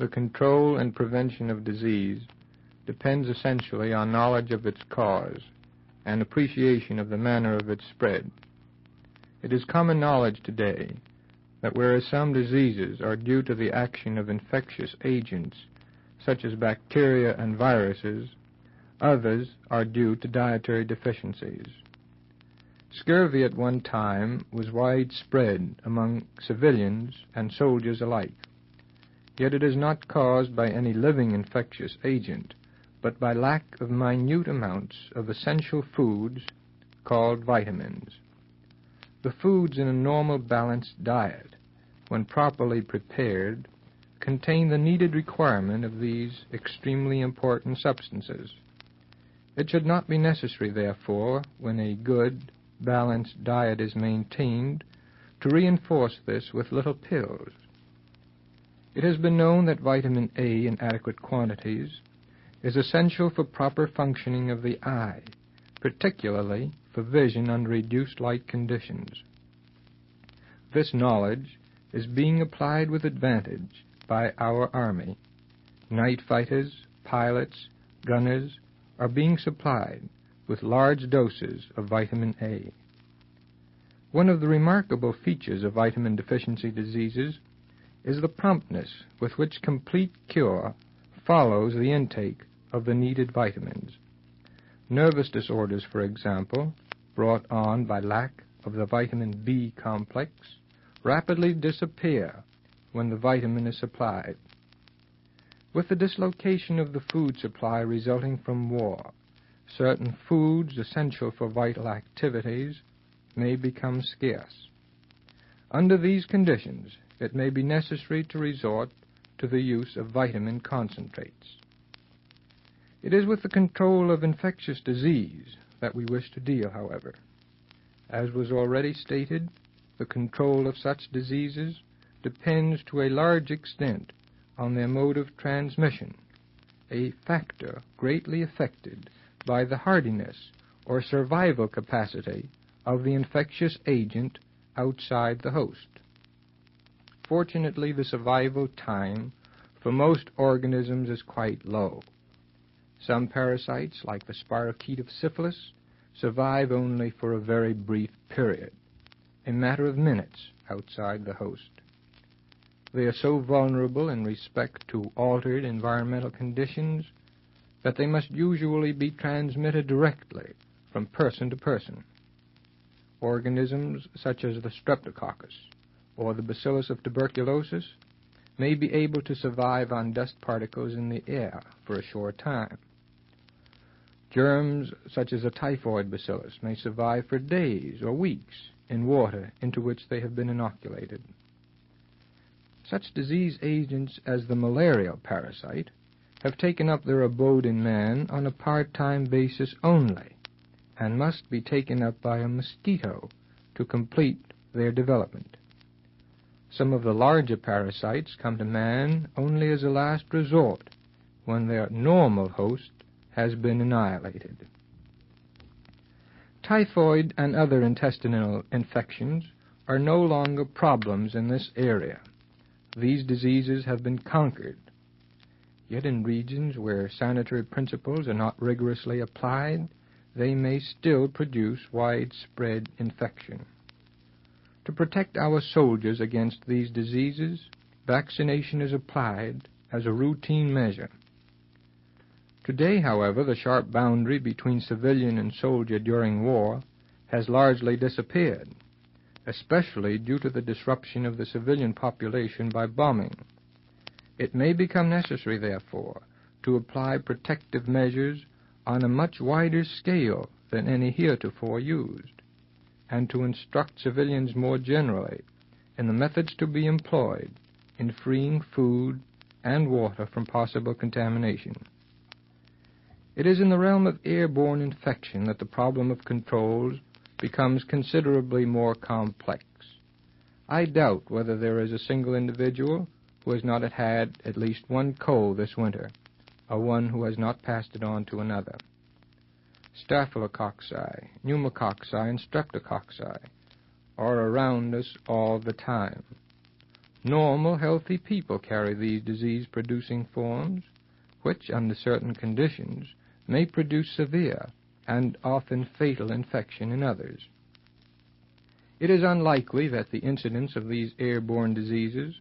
the control and prevention of disease depends essentially on knowledge of its cause and appreciation of the manner of its spread. It is common knowledge today that whereas some diseases are due to the action of infectious agents, such as bacteria and viruses, others are due to dietary deficiencies. Scurvy at one time was widespread among civilians and soldiers alike, yet it is not caused by any living infectious agent, but by lack of minute amounts of essential foods called vitamins. The foods in a normal balanced diet, when properly prepared, contain the needed requirement of these extremely important substances. It should not be necessary, therefore, when a good, balanced diet is maintained, to reinforce this with little pills. It has been known that vitamin A in adequate quantities is essential for proper functioning of the eye, particularly for vision under reduced light conditions. This knowledge is being applied with advantage by our Army. Night fighters, pilots, gunners are being supplied with large doses of vitamin A. One of the remarkable features of vitamin deficiency diseases is the promptness with which complete cure follows the intake of the needed vitamins. Nervous disorders, for example, brought on by lack of the vitamin B complex, rapidly disappear when the vitamin is supplied. With the dislocation of the food supply resulting from war, certain foods essential for vital activities may become scarce. Under these conditions, it may be necessary to resort to the use of vitamin concentrates. It is with the control of infectious disease that we wish to deal, however. As was already stated, the control of such diseases depends to a large extent on their mode of transmission, a factor greatly affected by the hardiness or survival capacity of the infectious agent outside the host. Fortunately, the survival time for most organisms is quite low. Some parasites, like the spirochete of syphilis, survive only for a very brief period, a matter of minutes outside the host. They are so vulnerable in respect to altered environmental conditions that they must usually be transmitted directly from person to person. Organisms such as the streptococcus or the bacillus of tuberculosis may be able to survive on dust particles in the air for a short time. Germs such as a typhoid bacillus may survive for days or weeks in water into which they have been inoculated. Such disease agents as the malarial parasite have taken up their abode in man on a part-time basis only, and must be taken up by a mosquito to complete their development. Some of the larger parasites come to man only as a last resort, when their normal host has been annihilated. Typhoid and other intestinal infections are no longer problems in this area. These diseases have been conquered. Yet in regions where sanitary principles are not rigorously applied, they may still produce widespread infection. To protect our soldiers against these diseases, vaccination is applied as a routine measure. Today, however, the sharp boundary between civilian and soldier during war has largely disappeared, especially due to the disruption of the civilian population by bombing. It may become necessary, therefore, to apply protective measures on a much wider scale than any heretofore used, and to instruct civilians more generally in the methods to be employed in freeing food and water from possible contamination. It is in the realm of airborne infection that the problem of controls becomes considerably more complex. I doubt whether there is a single individual who has not had at least one cold this winter, or one who has not passed it on to another. Staphylococci, pneumococci, and streptococci are around us all the time. Normal, healthy people carry these disease-producing forms, which, under certain conditions, may produce severe and often fatal infection in others. It is unlikely that the incidence of these airborne diseases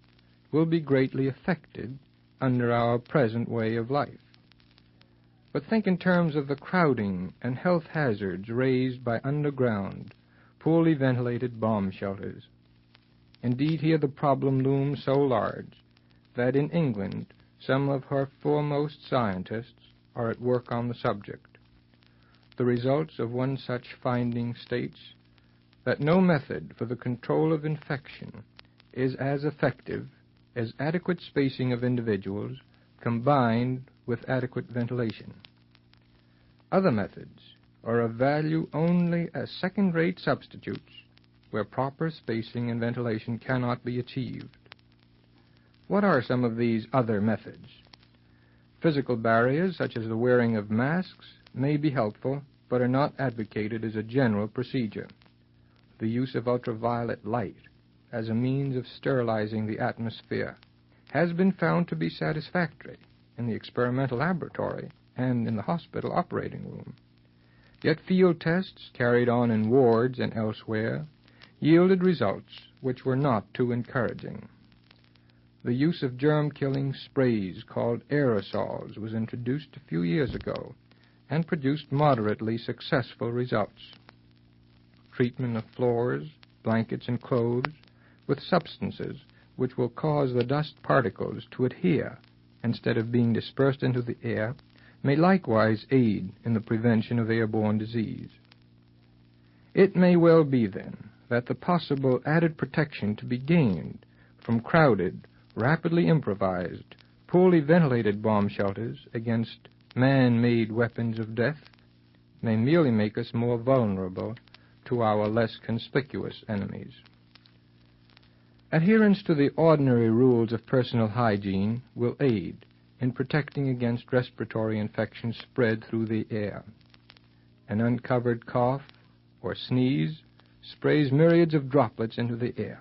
will be greatly affected under our present way of life. But think in terms of the crowding and health hazards raised by underground, poorly ventilated bomb shelters. Indeed, here the problem looms so large that in England some of her foremost scientists are at work on the subject. The results of one such finding states that no method for the control of infection is as effective as adequate spacing of individuals combined with adequate ventilation. Other methods are of value only as second-rate substitutes where proper spacing and ventilation cannot be achieved. What are some of these other methods? Physical barriers, such as the wearing of masks, may be helpful, but are not advocated as a general procedure. The use of ultraviolet light as a means of sterilizing the atmosphere has been found to be satisfactory in the experimental laboratory and in the hospital operating room. Yet field tests carried on in wards and elsewhere yielded results which were not too encouraging. The use of germ-killing sprays called aerosols was introduced a few years ago and produced moderately successful results. Treatment of floors, blankets, and clothes with substances which will cause the dust particles to adhere instead of being dispersed into the air may likewise aid in the prevention of airborne disease. It may well be, then, that the possible added protection to be gained from crowded, rapidly improvised, poorly ventilated bomb shelters against man-made weapons of death may merely make us more vulnerable to our less conspicuous enemies. Adherence to the ordinary rules of personal hygiene will aid in protecting against respiratory infections spread through the air. An uncovered cough or sneeze sprays myriads of droplets into the air.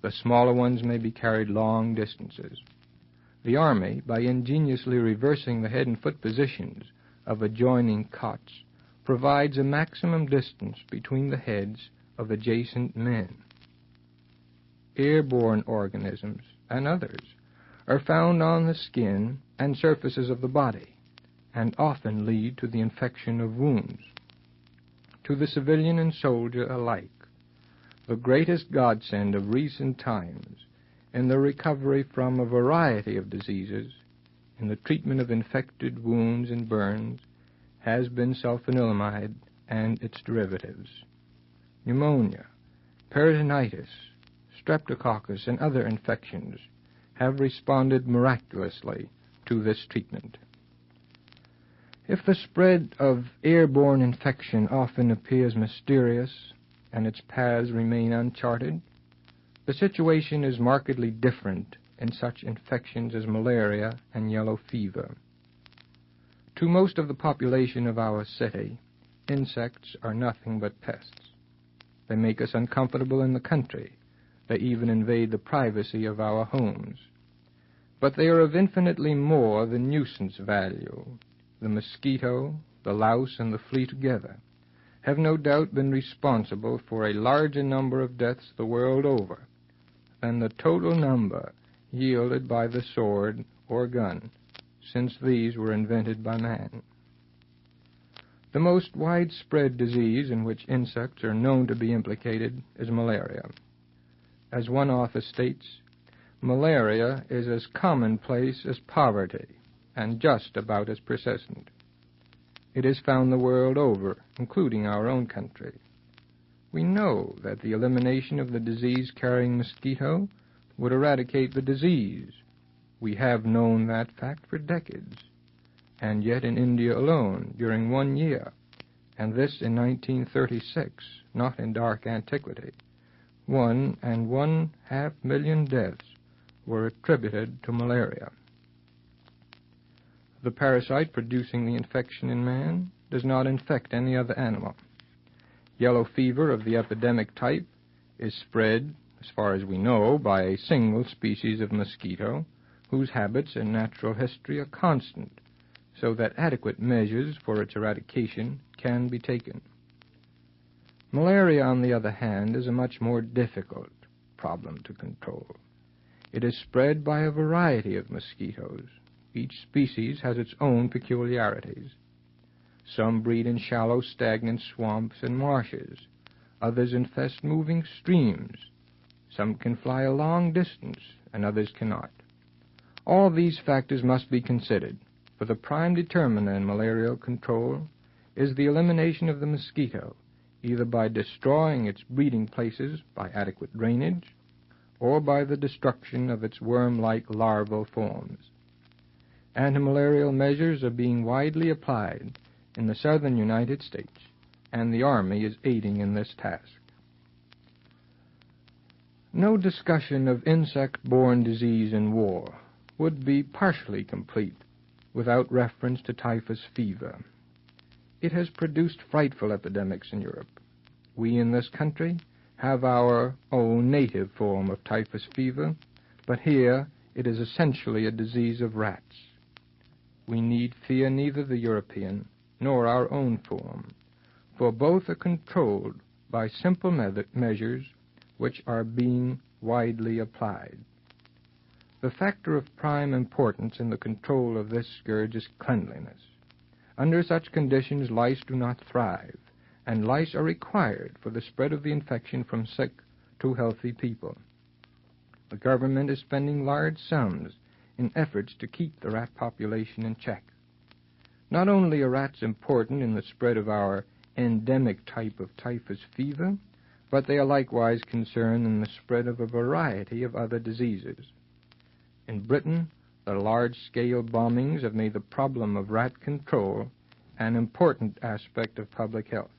The smaller ones may be carried long distances. The Army, by ingeniously reversing the head and foot positions of adjoining cots, provides a maximum distance between the heads of adjacent men. Airborne organisms and others are found on the skin and surfaces of the body and often lead to the infection of wounds. To the civilian and soldier alike, the greatest godsend of recent times in the recovery from a variety of diseases, in the treatment of infected wounds and burns, has been sulfanilamide and its derivatives. Pneumonia, peritonitis, streptococcus, and other infections have responded miraculously to this treatment. If the spread of airborne infection often appears mysterious and its paths remain uncharted, the situation is markedly different in such infections as malaria and yellow fever. To most of the population of our city, insects are nothing but pests. They make us uncomfortable in the country. They even invade the privacy of our homes. But they are of infinitely more than nuisance value. The mosquito, the louse, and the flea together have no doubt been responsible for a larger number of deaths the world over than the total number yielded by the sword or gun since these were invented by man. The most widespread disease in which insects are known to be implicated is malaria. As one author states, malaria is as commonplace as poverty and just about as persistent. It is found the world over, including our own country. We know that the elimination of the disease-carrying mosquito would eradicate the disease. We have known that fact for decades. And yet in India alone, during 1 year, and this in 1936, not in dark antiquity, 1.5 million deaths were attributed to malaria. The parasite producing the infection in man does not infect any other animal. Yellow fever of the epidemic type is spread as far as we know, by a single species of mosquito whose habits and natural history are constant, so that adequate measures for its eradication can be taken. Malaria, on the other hand, is a much more difficult problem to control. It is spread by a variety of mosquitoes. Each species has its own peculiarities. Some breed in shallow, stagnant swamps and marshes. Others infest moving streams. Some can fly a long distance, and others cannot. All these factors must be considered, for the prime determinant in malarial control is the elimination of the mosquito, either by destroying its breeding places by adequate drainage, or by the destruction of its worm-like larval forms. Antimalarial measures are being widely applied in the southern United States, and the Army is aiding in this task. No discussion of insect-borne disease in war would be partially complete without reference to typhus fever. It has produced frightful epidemics in Europe. We in this country have our own native form of typhus fever, but here it is essentially a disease of rats. We need fear neither the European nor our own form, for both are controlled by simple measures which are being widely applied. The factor of prime importance in the control of this scourge is cleanliness. Under such conditions, lice do not thrive, and lice are required for the spread of the infection from sick to healthy people. The government is spending large sums in efforts to keep the rat population in check. Not only are rats important in the spread of our endemic type of typhus fever, but they are likewise concerned in the spread of a variety of other diseases. In Britain, the large-scale bombings have made the problem of rat control an important aspect of public health.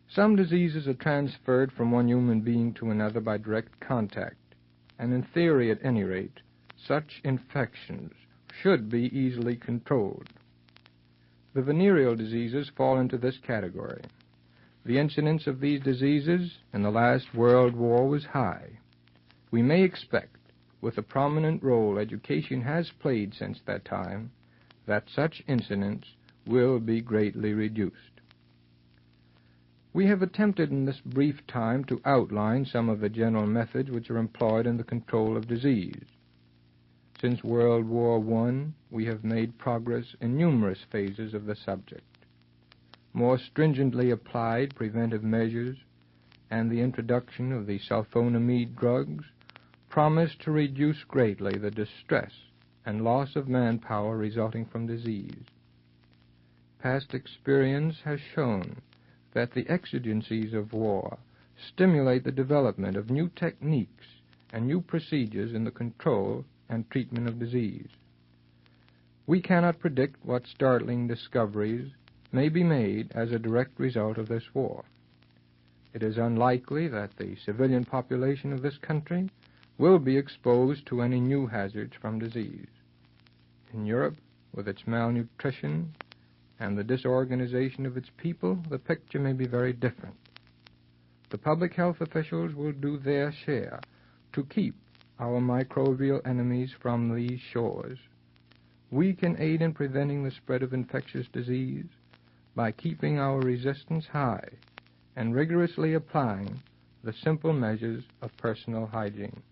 Some diseases are transferred from one human being to another by direct contact, and in theory, at any rate, such infections should be easily controlled. The venereal diseases fall into this category. The incidence of these diseases in the last World War was high. We may expect, with the prominent role education has played since that time, that such incidence will be greatly reduced. We have attempted in this brief time to outline some of the general methods which are employed in the control of disease. Since World War I, we have made progress in numerous phases of the subject. More stringently applied preventive measures and the introduction of the sulfonamide drugs promise to reduce greatly the distress and loss of manpower resulting from disease. Past experience has shown that the exigencies of war stimulate the development of new techniques and new procedures in the control and treatment of disease. We cannot predict what startling discoveries may be made as a direct result of this war. It is unlikely that the civilian population of this country will be exposed to any new hazards from disease. In Europe, with its malnutrition and the disorganization of its people, the picture may be very different. The public health officials will do their share to keep our microbial enemies from these shores. We can aid in preventing the spread of infectious disease by keeping our resistance high and rigorously applying the simple measures of personal hygiene.